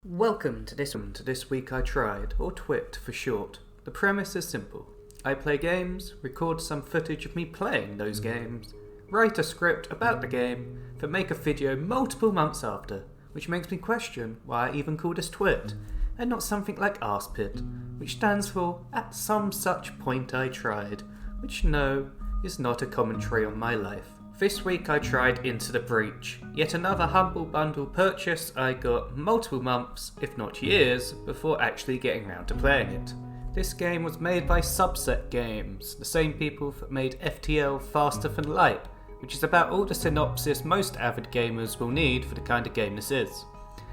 Welcome to this week I tried, or TWIT for short. The premise is simple. I play games, record some footage of me playing those games, write a script about the game, then make a video multiple months after, which makes me question why I even call this TWIT, and not something like arsePit, which stands for At Some Such Point I Tried, which no, is not a commentary on my life. This week I tried Into the Breach, yet another humble bundle purchase I got multiple months, if not years, before actually getting round to playing it. This game was made by Subset Games, the same people that made FTL Faster Than Light, which is about all the synopsis most avid gamers will need for the kind of game this is.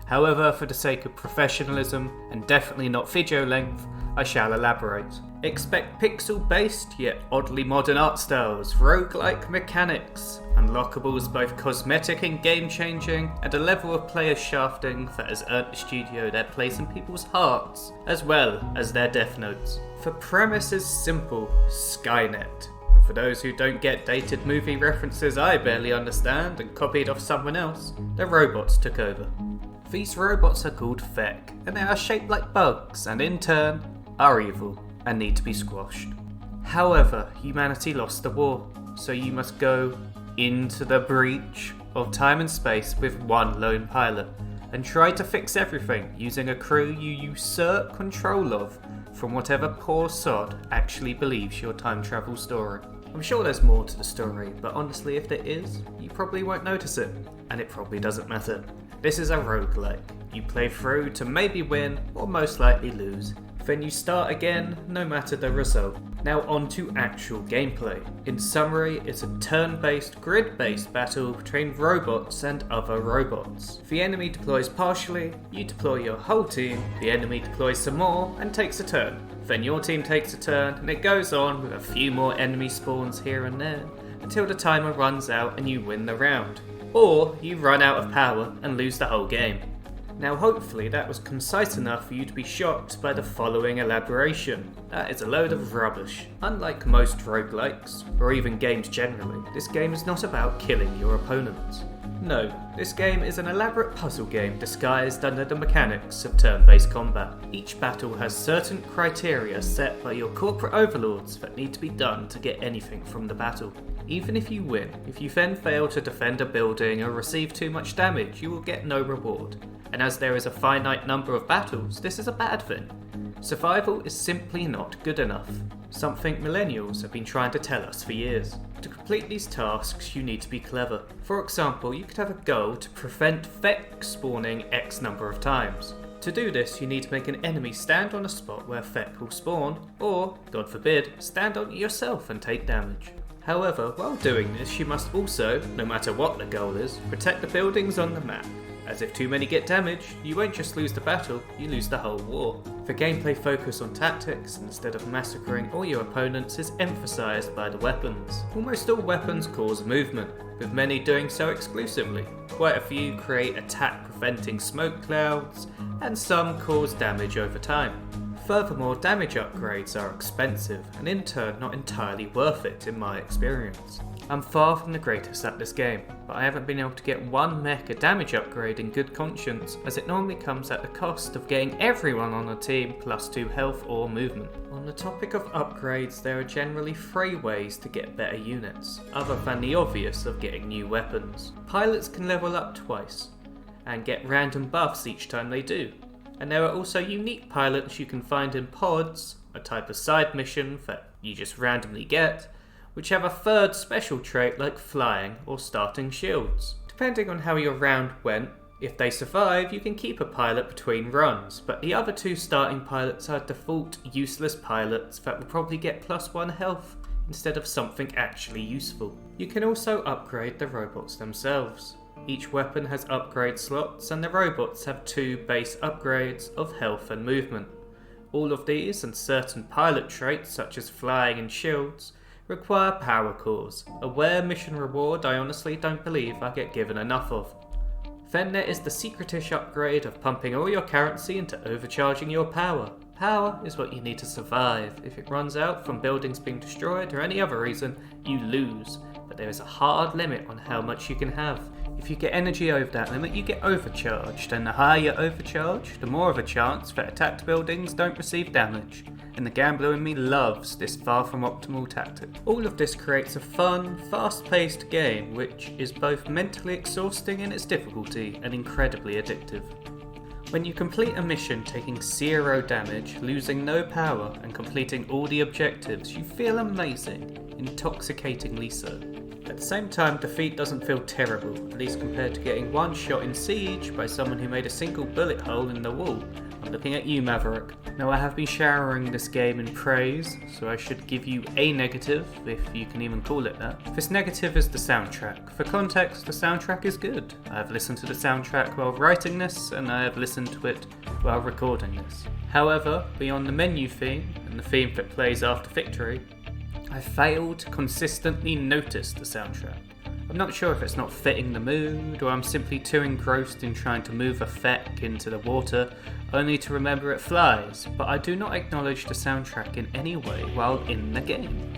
However, for the sake of professionalism, and definitely not video length, I shall elaborate. Expect pixel-based yet oddly modern art styles, roguelike mechanics, unlockables both cosmetic and game-changing, and a level of player shafting that has earned the studio their place in people's hearts, as well as their death notes. The premise is simple: Skynet. And for those who don't get dated movie references I barely understand and copied off someone else, the robots took over. These robots are called Feck, and they are shaped like bugs, and in turn, are evil, and need to be squashed. However, humanity lost the war, so you must go into the breach of time and space with one lone pilot, and try to fix everything using a crew you usurp control of from whatever poor sod actually believes your time travel story. I'm sure there's more to the story, but honestly if there is, you probably won't notice it, and it probably doesn't matter. This is a roguelike. You play through to maybe win, or most likely lose. Then you start again, no matter the result. Now on to actual gameplay. In summary, it's a turn-based, grid-based battle between robots and other robots. The enemy deploys partially, you deploy your whole team, the enemy deploys some more and takes a turn. Then your team takes a turn, and it goes on with a few more enemy spawns here and there, until the timer runs out and you win the round. Or you run out of power and lose the whole game. Now hopefully that was concise enough for you to be shocked by the following elaboration. That is a load of rubbish. Unlike most roguelikes, or even games generally, this game is not about killing your opponents. No, this game is an elaborate puzzle game disguised under the mechanics of turn-based combat. Each battle has certain criteria set by your corporate overlords that need to be done to get anything from the battle. Even if you win, if you then fail to defend a building or receive too much damage, you will get no reward. And as there is a finite number of battles, this is a bad thing. Survival is simply not good enough. Something millennials have been trying to tell us for years. To complete these tasks, you need to be clever. For example, you could have a goal to prevent Feck spawning X number of times. To do this, you need to make an enemy stand on a spot where Feck will spawn, or, God forbid, stand on it yourself and take damage. However, while doing this, you must also, no matter what the goal is, protect the buildings on the map. As if too many get damaged, you won't just lose the battle, you lose the whole war. The gameplay focus on tactics instead of massacring all your opponents is emphasised by the weapons. Almost all weapons cause movement, with many doing so exclusively. Quite a few create attack preventing smoke clouds, and some cause damage over time. Furthermore, damage upgrades are expensive, and in turn not entirely worth it in my experience. I'm far from the greatest at this game, but I haven't been able to get one mech a damage upgrade in good conscience, as it normally comes at the cost of getting everyone on the team plus 2 health or movement. On the topic of upgrades, there are generally 3 ways to get better units, other than the obvious of getting new weapons. Pilots can level up twice, and get random buffs each time they do. And there are also unique pilots you can find in pods, a type of side mission that you just randomly get, which have a third special trait like flying or starting shields. Depending on how your round went, if they survive, you can keep a pilot between runs, but the other 2 starting pilots are default useless pilots that will probably get +1 health instead of something actually useful. You can also upgrade the robots themselves. Each weapon has upgrade slots, and the robots have 2 base upgrades of health and movement. All of these and certain pilot traits such as flying and shields require power cores, a rare mission reward I honestly don't believe I get given enough of. Then there is the secretish upgrade of pumping all your currency into overcharging your power. Power is what you need to survive. If it runs out from buildings being destroyed or any other reason, you lose, but there is a hard limit on how much you can have. If you get energy over that limit, you get overcharged, and the higher you're overcharged, the more of a chance that attacked buildings don't receive damage, and the gambler in me loves this far from optimal tactic. All of this creates a fun, fast-paced game which is both mentally exhausting in its difficulty and incredibly addictive. When you complete a mission taking 0 damage, losing no power, and completing all the objectives, you feel amazing, intoxicatingly so. At the same time, defeat doesn't feel terrible, at least compared to getting one shot in Siege by someone who made a single bullet hole in the wall. I'm looking at you, Maverick. Now, I have been showering this game in praise, so I should give you a negative, if you can even call it that. This negative is the soundtrack. For context, the soundtrack is good. I have listened to the soundtrack while writing this, and I have listened to it while recording this. However, beyond the menu theme, and the theme that plays after victory, I failed to consistently notice the soundtrack. I'm not sure if it's not fitting the mood, or I'm simply too engrossed in trying to move a feck into the water, only to remember it flies, but I do not acknowledge the soundtrack in any way while in the game.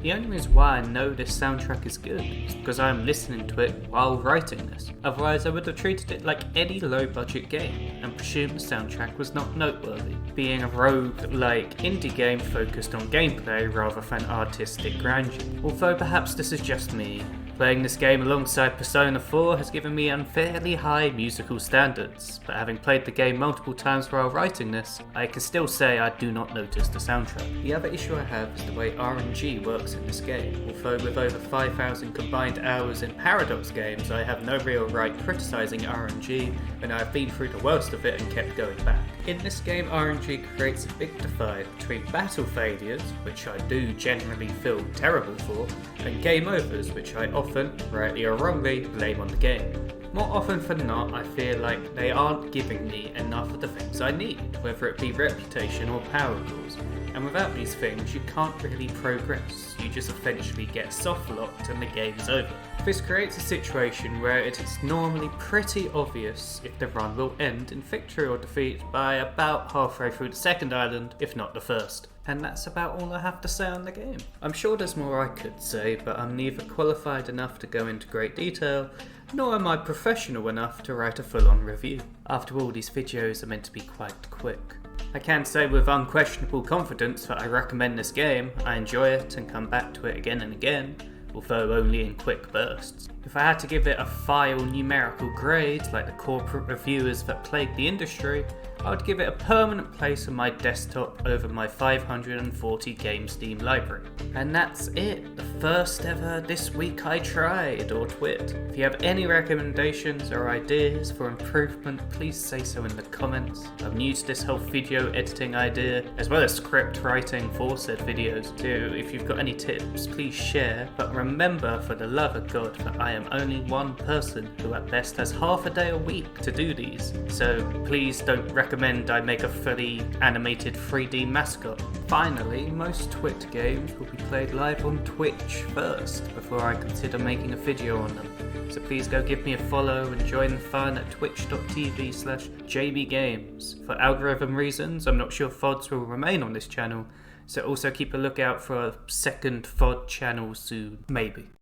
The only reason why I know this soundtrack is good is because I am listening to it while writing this. Otherwise I would have treated it like any low budget game and presumed the soundtrack was not noteworthy, being a rogue-like indie game focused on gameplay rather than artistic grandeur. Although perhaps this is just me. Playing this game alongside Persona 4 has given me unfairly high musical standards, but having played the game multiple times while writing this, I can still say I do not notice the soundtrack. The other issue I have is the way RNG works in this game. Although with over 5,000 combined hours in Paradox games, I have no real right criticising RNG when I have been through the worst of it and kept going back. In this game, RNG creates a big divide between battle failures, which I do generally feel terrible for, and game overs, which I often, rightly or wrongly, blame on the game. More often than not, I feel like they aren't giving me enough of the things I need, whether it be reputation or power goals. And without these things, you can't really progress. You just eventually get soft locked and the game's over. This creates a situation where it is normally pretty obvious if the run will end in victory or defeat by about halfway through the second island, if not the first. And that's about all I have to say on the game. I'm sure there's more I could say, but I'm neither qualified enough to go into great detail, nor am I professional enough to write a full-on review. After all, these videos are meant to be quite quick. I can say with unquestionable confidence that I recommend this game, I enjoy it and come back to it again and again, although only in quick bursts. If I had to give it a file numerical grade, like the corporate reviewers that plague the industry, I would give it a permanent place on my desktop over my 540 game Steam library. And that's it, the first ever This Week I Tried, or TWIT. If you have any recommendations or ideas for improvement, please say so in the comments. I'm new to this whole video editing idea, as well as script writing for said videos, so if you've got any tips, please share. But remember, for the love of God, that I am only one person who at best has half a day a week to do these, so please don't recommend I make a fully animated 3D mascot. Finally, most TWIT games will be played live on Twitch first, before I consider making a video on them. So please go give me a follow and join the fun at twitch.tv/jbgames. For algorithm reasons, I'm not sure VODs will remain on this channel, so also keep a lookout for a second VOD channel soon, maybe.